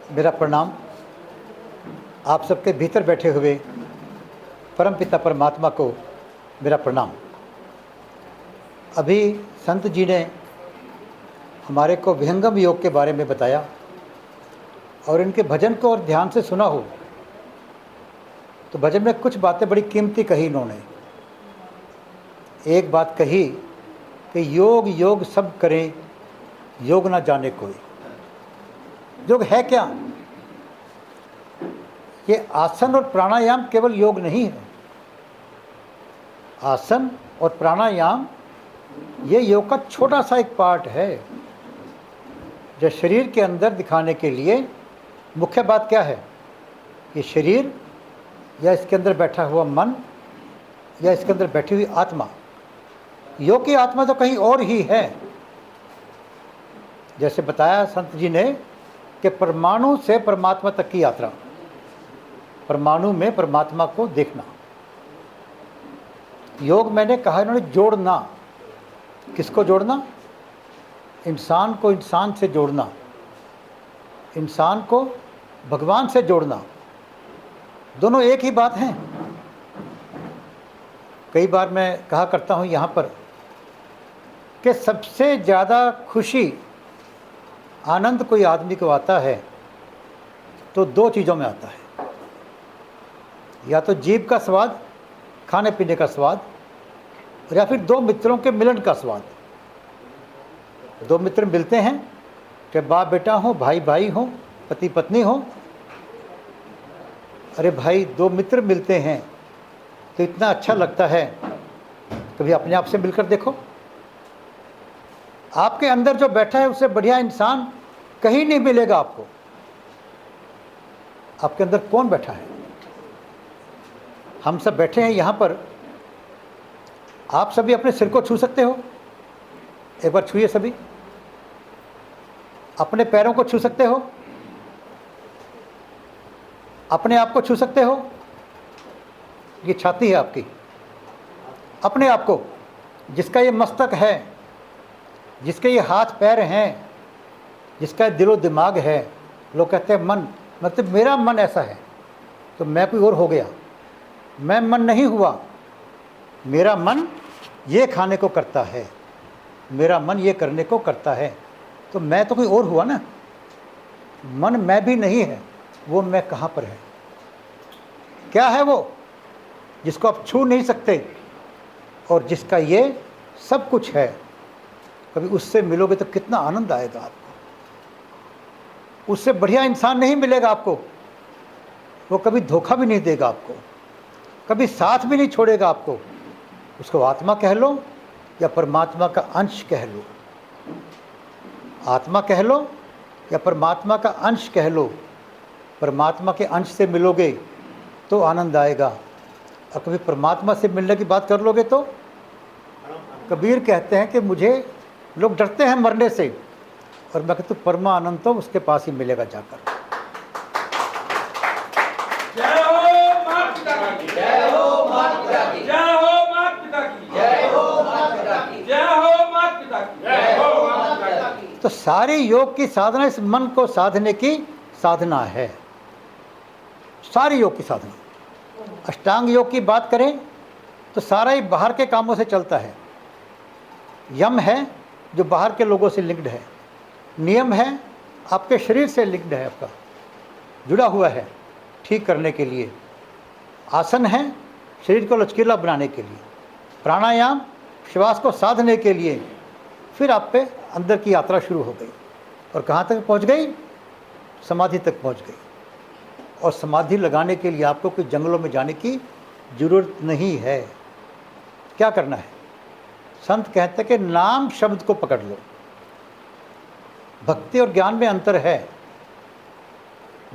मेरा प्रणाम। आप सबके भीतर बैठे हुए परमपिता परमात्मा को मेरा प्रणाम। अभी संत जी ने हमारे को विहंगम योग के बारे में बताया और इनके भजन को और ध्यान से सुना हो तो भजन में कुछ बातें बड़ी कीमती कही इन्होंने। एक बात कही कि योग योग सब करें, योग ना जाने कोई। योग है क्या? ये आसन और प्राणायाम केवल योग नहीं है। आसन और प्राणायाम ये योग का छोटा सा एक पार्ट है जो शरीर के अंदर दिखाने के लिए। मुख्य बात क्या है कि शरीर या इसके अंदर बैठा हुआ मन या इसके अंदर बैठी हुई आत्मा, योग की आत्मा तो कहीं और ही है। जैसे बताया संत जी ने कि परमाणु से परमात्मा तक की यात्रा, परमाणु में परमात्मा को देखना। योग मैंने कहा इन्होंने जोड़ना। किसको जोड़ना? इंसान को इंसान से जोड़ना, इंसान को भगवान से जोड़ना। दोनों एक ही बात हैं। कई बार मैं कहा करता हूँ यहाँ पर कि सबसे ज़्यादा खुशी आनंद कोई आदमी को आता है तो दो चीज़ों में आता है, या तो जीभ का स्वाद, खाने पीने का स्वाद, और या फिर दो मित्रों के मिलन का स्वाद। दो मित्र मिलते हैं, चाहे बाप बेटा हो, भाई भाई हो, पति पत्नी हो। अरे भाई, दो मित्र मिलते हैं तो इतना अच्छा लगता है। कभी अपने आप से मिलकर देखो। आपके अंदर जो बैठा है उससे बढ़िया इंसान कहीं नहीं मिलेगा आपको। आपके अंदर कौन बैठा है? हम सब बैठे हैं यहाँ पर। आप सभी अपने सिर को छू सकते हो? एक बार छूइए सभी। अपने पैरों को छू सकते हो? अपने आप को छू सकते हो? ये छाती है आपकी। अपने आप को, जिसका ये मस्तक है, जिसके ये हाथ पैर हैं, जिसका दिलो दिमाग है। लोग कहते हैं मन, मतलब मेरा मन ऐसा है तो मैं कोई और हो गया। मैं मन नहीं हुआ। मेरा मन ये खाने को करता है, मेरा मन ये करने को करता है, तो मैं तो कोई और हुआ ना। मन मैं भी नहीं है। वो मैं कहाँ पर है? क्या है वो जिसको आप छू नहीं सकते और जिसका ये सब कुछ है? कभी उससे मिलोगे तो कितना आनंद आएगा आपको। उससे बढ़िया इंसान नहीं मिलेगा आपको। वो कभी धोखा भी नहीं देगा आपको, कभी साथ भी नहीं छोड़ेगा आपको। उसको आत्मा कह लो या परमात्मा का अंश कह लो। आत्मा कह लो या परमात्मा का अंश कह लो। परमात्मा के अंश से मिलोगे तो आनंद आएगा। और कभी परमात्मा से मिलने की बात कर लोगे तो कबीर कहते हैं कि मुझे लोग डरते हैं मरने से, और मैं कहता हूँ परमानंद तो उसके पास ही मिलेगा जाकर। जय हो माता पिता की, जय हो माता पिता की, जय हो माता पिता की, जय हो माता पिता की, जय हो माता पिता की, जय हो माता पिता की। तो सारी योग की साधना इस मन को साधने की साधना है। सारी योग की साधना। अष्टांग योग की बात करें तो सारा ही बाहर के कामों से चलता है। यम है जो बाहर के लोगों से लिंक्ड है। नियम है आपके शरीर से लिंक्ड है, आपका जुड़ा हुआ है ठीक करने के लिए। आसन है शरीर को लचकीला बनाने के लिए। प्राणायाम श्वास को साधने के लिए। फिर आप पे अंदर की यात्रा शुरू हो गई और कहाँ तक पहुँच गई? समाधि तक पहुँच गई। और समाधि लगाने के लिए आपको कोई जंगलों में जाने की ज़रूरत नहीं है। क्या करना है? संत कहते हैं कि नाम शब्द को पकड़ लो। भक्ति और ज्ञान में अंतर है।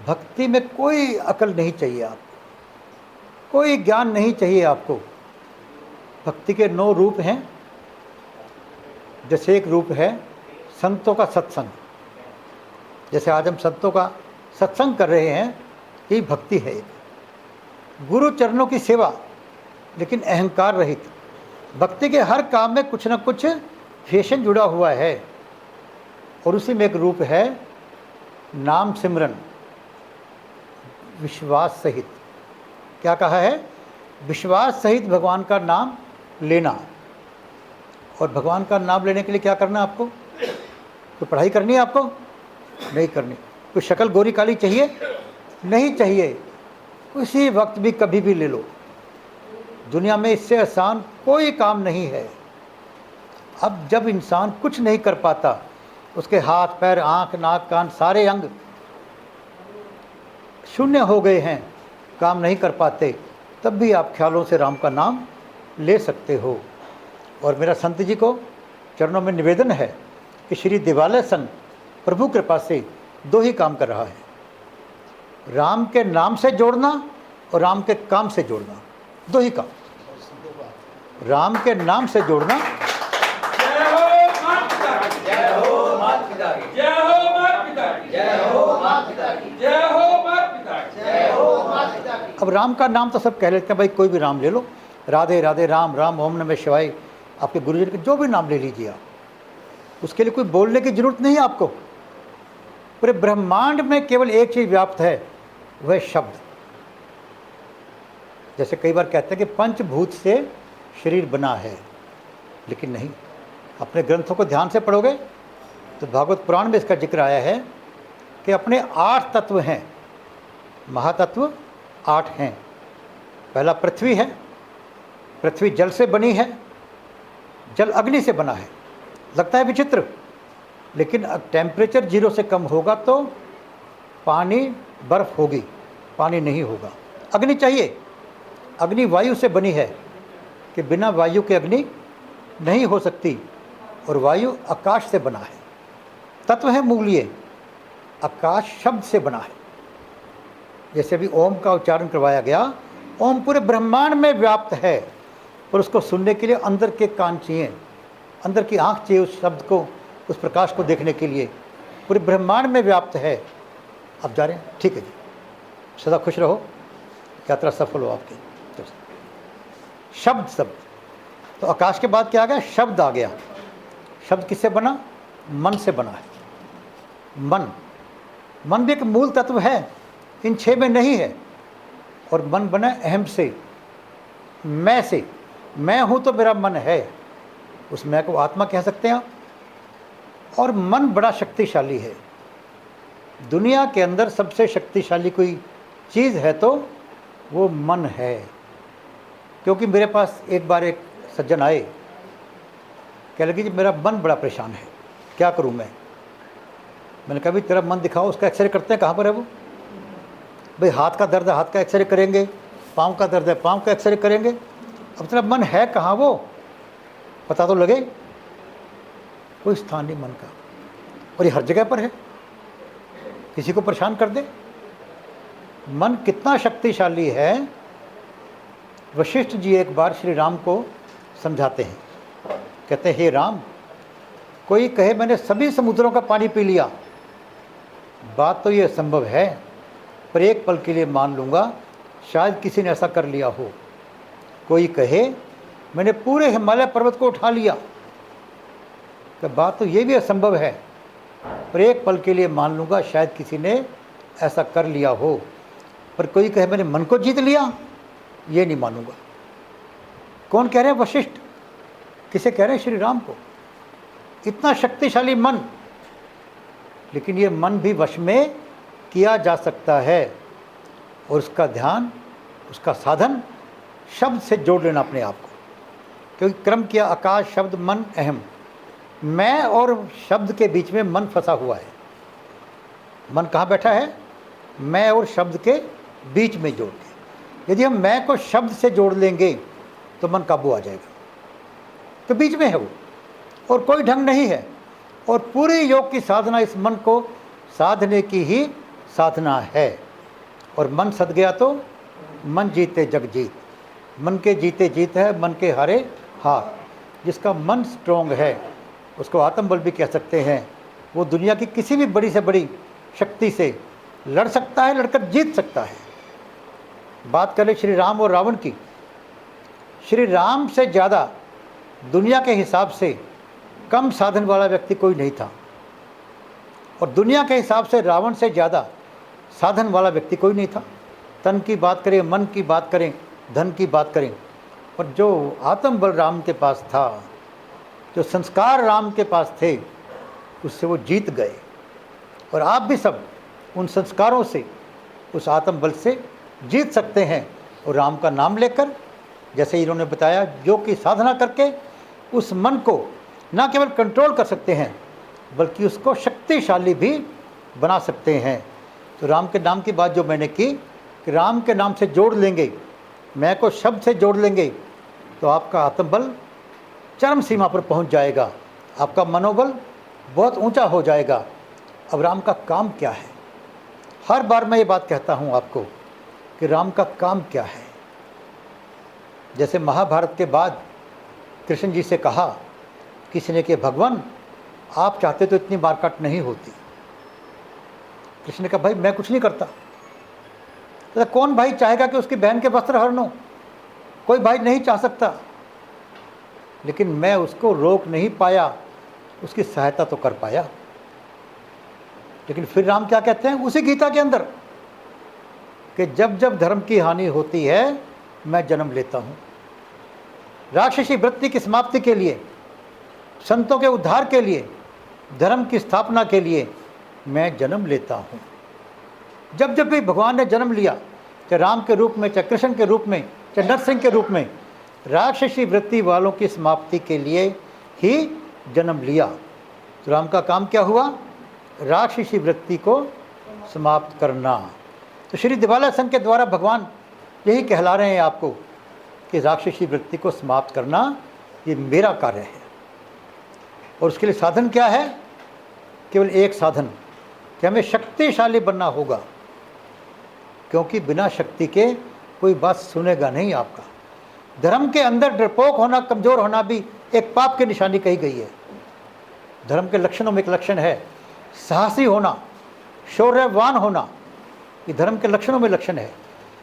भक्ति में कोई अकल नहीं चाहिए आपको, कोई ज्ञान नहीं चाहिए आपको। भक्ति के 9 रूप हैं। जैसे एक रूप है संतों का सत्संग। जैसे आज हम संतों का सत्संग कर रहे हैं, यही भक्ति है। एक गुरु चरणों की सेवा, लेकिन अहंकार रहित। भक्ति के हर काम में कुछ न कुछ फैशन जुड़ा हुआ है। और उसी में एक रूप है नाम सिमरन। विश्वास सहित। क्या कहा है? विश्वास सहित भगवान का नाम लेना। और भगवान का नाम लेने के लिए क्या करना है आपको? कोई पढ़ाई करनी है आपको? नहीं करनी। कोई शक्ल गोरी काली चाहिए? नहीं चाहिए। किसी वक्त भी कभी भी ले लो। दुनिया में इससे आसान कोई काम नहीं है। अब जब इंसान कुछ नहीं कर पाता, उसके हाथ पैर आँख नाक कान सारे अंग शून्य हो गए हैं, काम नहीं कर पाते, तब भी आप ख्यालों से राम का नाम ले सकते हो। और मेरा संत जी को चरणों में निवेदन है कि श्री देवालय संघ प्रभु कृपा से दो ही काम कर रहा है, राम के नाम से जोड़ना और राम के काम से जोड़ना। दो ही काम, राम के नाम से जोड़ना। जय हो मात पिता की, जय हो मात पिता की, जय हो मात पिता की, जय हो मात पिता की, जय हो मात पिता की, जय हो मात पिता की। अब राम का नाम तो सब कह लेते हैं, भाई कोई भी नाम ले लो, राधे राधे राम राम ओम नमः शिवाय, आपके गुरुजी के जो भी नाम ले लीजिए आप, उसके लिए कोई बोलने की जरूरत नहीं है आपको। पूरे ब्रह्मांड में केवल एक चीज़ व्याप्त है, वह शब्द। जैसे कई बार कहते हैं कि पंचभूत से शरीर बना है, लेकिन नहीं। अपने ग्रंथों को ध्यान से पढ़ोगे तो भागवत पुराण में इसका जिक्र आया है कि अपने 8 तत्व हैं, महातत्व 8 हैं। पहला पृथ्वी है, पृथ्वी जल से बनी है, जल अग्नि से बना है। लगता है विचित्र, लेकिन टेम्परेचर 0 से कम होगा तो पानी बर्फ होगी, पानी नहीं होगा। अग्नि चाहिए, अग्नि वायु से बनी है कि बिना वायु के अग्नि नहीं हो सकती, और वायु आकाश से बना है। तत्व है मूलीय, आकाश शब्द से बना है। जैसे भी ओम का उच्चारण करवाया गया, ओम पूरे ब्रह्मांड में व्याप्त है, और उसको सुनने के लिए अंदर के कान चाहिए, अंदर की आँख चाहिए उस शब्द को, उस प्रकाश को देखने के लिए। पूरे ब्रह्मांड में व्याप्त है। आप जा रहे हैं? ठीक है जी, सदा खुश रहो, यात्रा सफल हो आपकी। शब्द शब्द तो आकाश के बाद क्या आ गया? शब्द आ गया। शब्द किससे बना? मन से बना है। मन भी एक मूल तत्व है, इन 6 में नहीं है। और मन बना अहम से, मैं से। मैं हूँ तो मेरा मन है, उस मैं को आत्मा कह सकते हैं आप। और मन बड़ा शक्तिशाली है। दुनिया के अंदर सबसे शक्तिशाली कोई चीज़ है तो वो मन है। क्योंकि मेरे पास एक बार एक सज्जन आए, कह लगे जी मेरा मन बड़ा परेशान है, क्या करूं मैं? मैंने कहा भाई तेरा मन दिखाओ, उसका एक्सरे करते हैं। कहाँ पर है वो? भाई हाथ का दर्द है, हाथ का एक्सरे करेंगे, पाँव का दर्द है, पाँव का एक्सरे करेंगे। अब तेरा मन है कहाँ वो? पता तो लगे। कोई स्थान नहीं मन का, और ये हर जगह पर है, किसी को परेशान कर दे। मन कितना शक्तिशाली है, वशिष्ठ जी एक बार श्री राम को समझाते हैं। कहते हैं हे राम, कोई कहे मैंने सभी समुद्रों का पानी पी लिया, बात तो ये संभव है, पर एक पल के लिए मान लूँगा शायद किसी ने ऐसा कर लिया हो। कोई कहे मैंने पूरे हिमालय पर्वत को उठा लिया, तो बात तो ये भी असंभव है, पर एक पल के लिए मान लूँगा शायद किसी ने ऐसा कर लिया हो। पर कोई कहे मैंने मन को जीत लिया, ये नहीं मानूंगा। कौन कह रहे हैं? वशिष्ठ। किसे कह रहे हैं? श्री राम को। इतना शक्तिशाली मन, लेकिन ये मन भी वश में किया जा सकता है, और उसका ध्यान, उसका साधन शब्द से जोड़ लेना अपने आप को। क्योंकि क्रम किया आकाश शब्द मन अहम, मैं और शब्द के बीच में मन फंसा हुआ है। मन कहाँ बैठा है? मैं और शब्द के बीच में जोड़ के। यदि हम मैं को शब्द से जोड़ लेंगे तो मन काबू आ जाएगा। तो बीच में है वो, और कोई ढंग नहीं है। और पूरे योग की साधना इस मन को साधने की ही साधना है। और मन सद गया तो मन जीते जग जीत। मन के जीते जीत है, मन के हारे हार। जिसका मन स्ट्रोंग है उसको आत्मबल भी कह सकते हैं। वो दुनिया की किसी भी बड़ी से बड़ी शक्ति से लड़ सकता है, लड़कर जीत सकता है। बात करें श्री राम और रावण की, श्री राम से ज़्यादा दुनिया के हिसाब से कम साधन वाला व्यक्ति कोई नहीं था, और दुनिया के हिसाब से रावण से ज़्यादा साधन वाला व्यक्ति कोई नहीं था। तन की बात करें, मन की बात करें, धन की बात करें, पर जो आत्म बल राम के पास था, जो संस्कार राम के पास थे, उससे वो जीत गए। और आप भी सब उन संस्कारों से, उस आत्म बल से जीत सकते हैं। और राम का नाम लेकर, जैसे इन्होंने बताया, योग की साधना करके उस मन को न केवल कंट्रोल कर सकते हैं, बल्कि उसको शक्तिशाली भी बना सकते हैं। तो राम के नाम की बात जो मैंने की कि राम के नाम से जोड़ लेंगे, मैं को शब्द से जोड़ लेंगे, तो आपका आत्मबल चरम सीमा पर पहुंच जाएगा, आपका मनोबल बहुत ऊंचा हो जाएगा। अब राम का काम क्या है? हर बार मैं ये बात कहता हूं आपको कि राम का काम क्या है। जैसे महाभारत के बाद कृष्ण जी से कहा किसी ने कि भगवान आप चाहते तो इतनी मारकाट नहीं होती। कृष्ण ने कहा भाई मैं कुछ नहीं करता। तो कौन भाई चाहेगा कि उसकी बहन के वस्त्र हरण हो? कोई भाई नहीं चाह सकता, लेकिन मैं उसको रोक नहीं पाया, उसकी सहायता तो कर पाया। लेकिन फिर राम क्या कहते हैं उसी गीता के अंदर कि जब जब धर्म की हानि होती है मैं जन्म लेता हूं। राक्षसी वृत्ति की समाप्ति के लिए, संतों के उद्धार के लिए, धर्म की स्थापना के लिए मैं जन्म लेता हूं। जब जब भी भगवान ने जन्म लिया, चाहे राम के रूप में, चाहे कृष्ण के रूप में, चाहे नरसिंह के रूप में, राक्षसी वृत्ति वालों की समाप्ति के लिए ही जन्म लिया। तो राम का काम क्या हुआ? राक्षसी वृत्ति को समाप्त करना। तो श्री दिवाला संघ के द्वारा भगवान यही कहला रहे हैं आपको कि राक्षसी वृत्ति को समाप्त करना ये मेरा कार्य है। और उसके लिए साधन क्या है? केवल एक साधन कि हमें शक्तिशाली बनना होगा, क्योंकि बिना शक्ति के कोई बात सुनेगा नहीं आपका। धर्म के अंदर डरपोक होना, कमज़ोर होना भी एक पाप की निशानी कही गई है। धर्म के लक्षणों में एक लक्षण है साहसी होना, शौर्यवान होना, ये धर्म के लक्षणों में लक्षण है।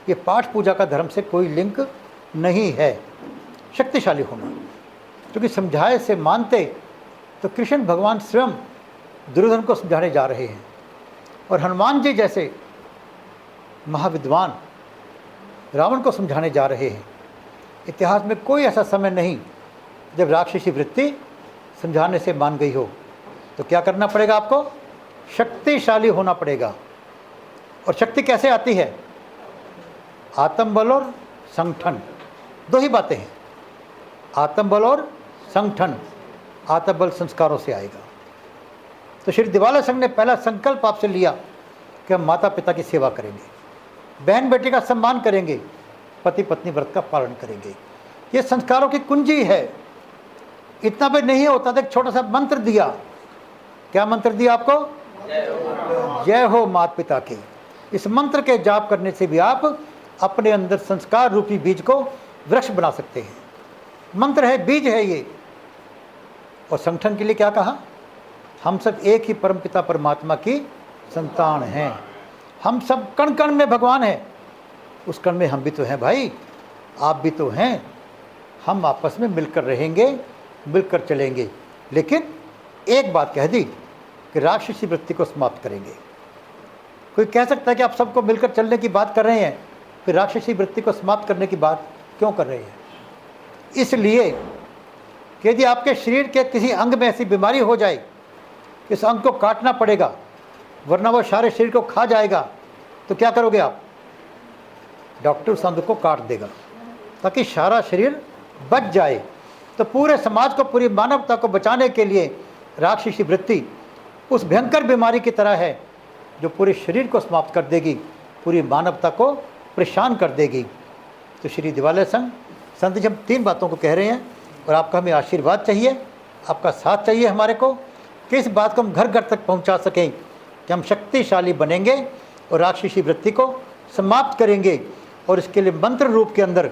ये पाठ पूजा का धर्म से कोई लिंक नहीं है। शक्तिशाली होना, क्योंकि समझाए से मानते, तो कृष्ण भगवान स्वयं दुर्योधन को समझाने जा रहे हैं। और हनुमान जी जैसे महाविद्वान रावण को समझाने जा रहे हैं। इतिहास में कोई ऐसा समय नहीं जब राक्षसी वृत्ति समझाने से मान गई हो। तो क्या करना पड़ेगा आपको? शक्तिशाली होना पड़ेगा। और शक्ति कैसे आती है? आत्मबल और संगठन, दो ही बातें हैं, आत्मबल और संगठन। आत्मबल संस्कारों से आएगा। तो श्री दिवाला संघ ने पहला संकल्प आपसे लिया कि हम माता पिता की सेवा करेंगे, बहन बेटे का सम्मान करेंगे, पति पत्नी व्रत का पालन करेंगे। ये संस्कारों की कुंजी है। इतना भी नहीं होता था, एक छोटा सा मंत्र दिया। क्या मंत्र दिया आपको? जय हो माता पिता की। इस मंत्र के जाप करने से भी आप अपने अंदर संस्कार रूपी बीज को वृक्ष बना सकते हैं। मंत्र है, बीज है ये। और संगठन के लिए क्या कहा? हम सब एक ही परमपिता परमात्मा की संतान हैं। हम सब कण कण में भगवान हैं। उस कण में हम भी तो हैं भाई, आप भी तो हैं। हम आपस में मिलकर रहेंगे, मिलकर चलेंगे। लेकिन एक बात कह दी कि राक्षसी वृत्ति को समाप्त करेंगे। कोई कह सकता है कि आप सबको मिलकर चलने की बात कर रहे हैं, फिर राक्षसी वृत्ति को समाप्त करने की बात क्यों कर रहे हैं? इसलिए कि यदि आपके शरीर के किसी अंग में ऐसी बीमारी हो जाए, इस अंग को काटना पड़ेगा, वरना वो सारे शरीर को खा जाएगा, तो क्या करोगे आप? डॉक्टर उस अंग को काट देगा ताकि सारा शरीर बच जाए। तो पूरे समाज को, पूरी मानवता को बचाने के लिए राक्षसी वृत्ति उस भयंकर बीमारी की तरह है जो पूरे शरीर को समाप्त कर देगी, पूरी मानवता को परेशान कर देगी। तो श्री दिवाला संत जी हम तीन बातों को कह रहे हैं, और आपका हमें आशीर्वाद चाहिए, आपका साथ चाहिए हमारे को, कि इस बात को हम घर घर तक पहुंचा सकें कि हम शक्तिशाली बनेंगे और राक्षसी वृत्ति को समाप्त करेंगे। और इसके लिए मंत्र रूप के अंदर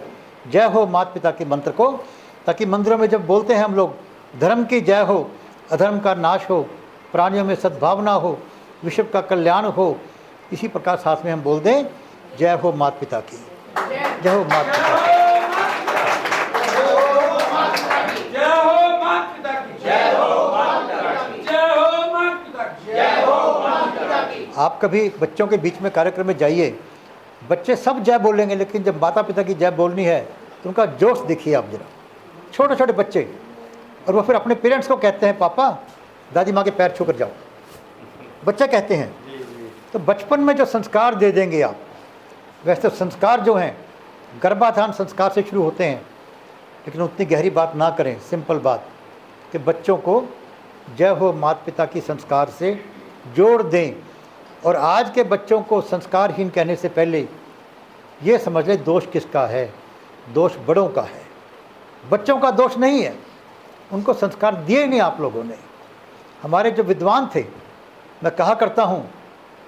जय हो माता पिता के मंत्र को, ताकि मंदिरों में जब बोलते हैं हम लोग धर्म की जय हो, अधर्म का नाश हो, प्राणियों में सद्भावना हो, विश्व का कल्याण हो, इसी प्रकार साथ में हम बोल दें जय हो माता पिता की, जय हो माता पिता की। आप कभी बच्चों के बीच में कार्यक्रम में जाइए बच्चे सब जय बोलेंगे, लेकिन जब माता पिता की जय बोलनी है तो उनका जोश देखिए आप जरा। छोटे छोटे बच्चे, और वो फिर अपने पेरेंट्स को कहते हैं पापा दादी माँ के पैर छू कर जाओ, बच्चे कहते हैं। तो बचपन में जो संस्कार दे देंगे आप, वैसे तो संस्कार जो हैं गर्भाधान संस्कार से शुरू होते हैं, लेकिन उतनी गहरी बात ना करें, सिंपल बात कि बच्चों को जय हो माता पिता की संस्कार से जोड़ दें। और आज के बच्चों को संस्कारहीन कहने से पहले ये समझ लें दोष किसका है, दोष बड़ों का है, बच्चों का दोष नहीं है। उनको संस्कार दिए नहीं आप लोगों ने। हमारे जो विद्वान थे, मैं कहा करता हूँ,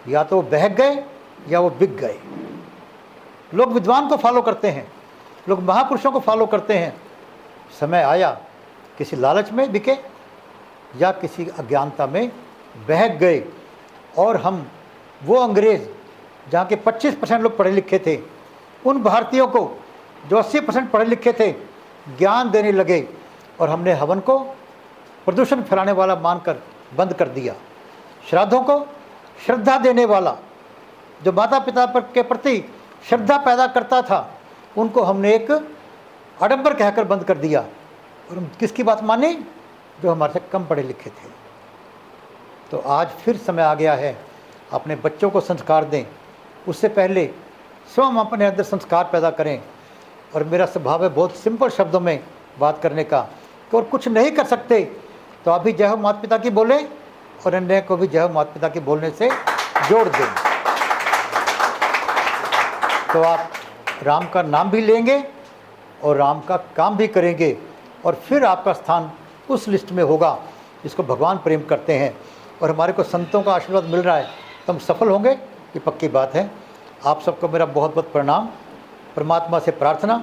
या तो वो बहक गए या वो बिक गए। लोग विद्वान को फॉलो करते हैं, लोग महापुरुषों को फॉलो करते हैं, समय आया किसी लालच में बिके या किसी अज्ञानता में बहक गए। और हम वो अंग्रेज़ जहाँ के 25% लोग पढ़े लिखे थे, उन भारतीयों को जो 80% पढ़े लिखे थे ज्ञान देने लगे, और हमने हवन को प्रदूषण फैलाने वाला मानकर बंद कर दिया। श्राद्धों को श्रद्धा देने वाला, जो माता पिता पर के प्रति श्रद्धा पैदा करता था, उनको हमने एक आडंबर कहकर बंद कर दिया। और हम किसकी बात मानी? जो हमारे से कम पढ़े लिखे थे। तो आज फिर समय आ गया है, अपने बच्चों को संस्कार दें, उससे पहले स्वयं अपने अंदर संस्कार पैदा करें। और मेरा स्वभाव है बहुत सिंपल शब्दों में बात करने का, कि और कुछ नहीं कर सकते तो आप भी जय हो माता पिता की बोलें, और अन्य को भी जय हो माता पिता की बोलने से जोड़ दें। तो आप राम का नाम भी लेंगे और राम का काम भी करेंगे, और फिर आपका स्थान उस लिस्ट में होगा जिसको भगवान प्रेम करते हैं। और हमारे को संतों का आशीर्वाद मिल रहा है तो हम सफल होंगे, ये पक्की बात है। आप सबको मेरा बहुत बहुत प्रणाम। परमात्मा से प्रार्थना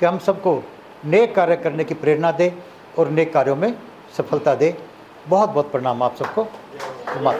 कि हम सबको नेक कार्य करने की प्रेरणा दे और नेक कार्यों में सफलता दे। बहुत बहुत प्रणाम आप सबको। परमात्मा